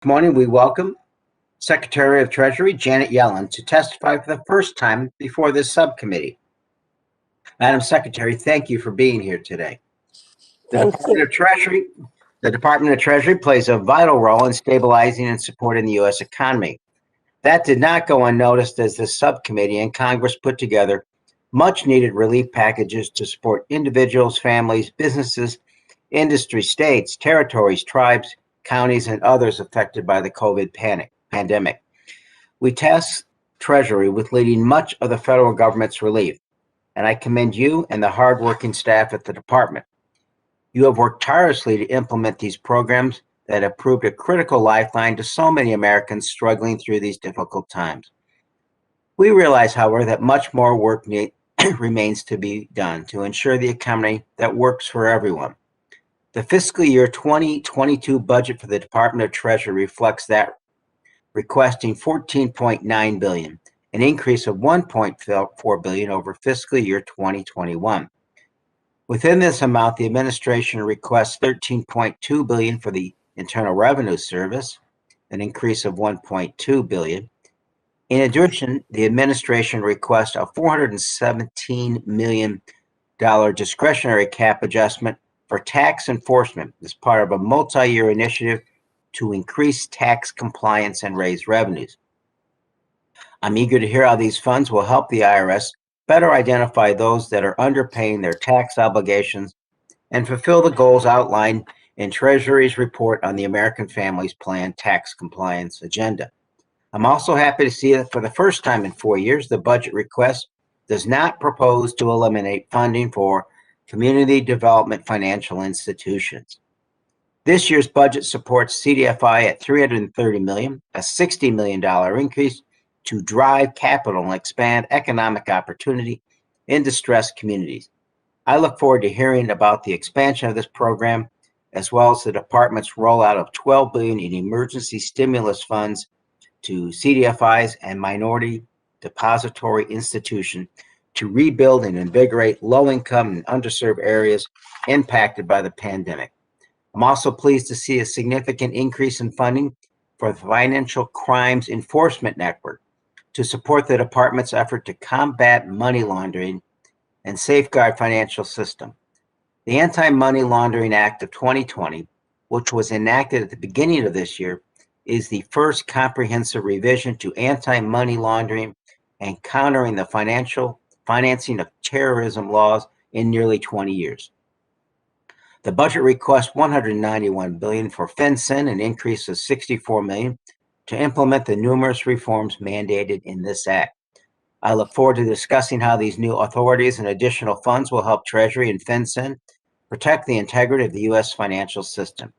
This morning, we welcome Secretary of Treasury Janet Yellen to testify for the first time before this subcommittee. Madam Secretary, thank you for being here today. The Department of Treasury plays a vital role in stabilizing and supporting the U.S. economy. That did not go unnoticed as the subcommittee and Congress put together much-needed relief packages to support individuals, families, businesses, industry, states, territories, tribes, counties, and others affected by the COVID pandemic. We tasked Treasury with leading much of the federal government's relief, and I commend you and the hardworking staff at the department. You have worked tirelessly to implement these programs that have proved a critical lifeline to so many Americans struggling through these difficult times. We realize, however, that much more work remains to be done to ensure the economy that works for everyone. The fiscal year 2022 budget for the Department of Treasury reflects that, requesting $14.9 billion, an increase of $1.4 billion over fiscal year 2021. Within this amount, the administration requests $13.2 billion for the Internal Revenue Service, an increase of $1.2 billion. In addition, the administration requests a $417 million discretionary cap adjustment for tax enforcement as part of a multi-year initiative to increase tax compliance and raise revenues. I'm eager to hear how these funds will help the IRS better identify those that are underpaying their tax obligations and fulfill the goals outlined in Treasury's report on the American Families Plan Tax Compliance Agenda. I'm also happy to see that for the first time in 4 years, the budget request does not propose to eliminate funding for community development financial institutions. This year's budget supports CDFI at $330 million, a $60 million increase to drive capital and expand economic opportunity in distressed communities. I look forward to hearing about the expansion of this program, as well as the department's rollout of $12 billion in emergency stimulus funds to CDFIs and minority depository institutions to rebuild and invigorate low-income and underserved areas impacted by the pandemic. I'm also pleased to see a significant increase in funding for the Financial Crimes Enforcement Network to support the department's effort to combat money laundering and safeguard financial system. The Anti-Money Laundering Act of 2020, which was enacted at the beginning of this year, is the first comprehensive revision to anti-money laundering and countering the financing of terrorism laws in nearly 20 years. The budget requests $191 billion for FinCEN, an increase of $64 million to implement the numerous reforms mandated in this act. I look forward to discussing how these new authorities and additional funds will help Treasury and FinCEN protect the integrity of the U.S. financial system.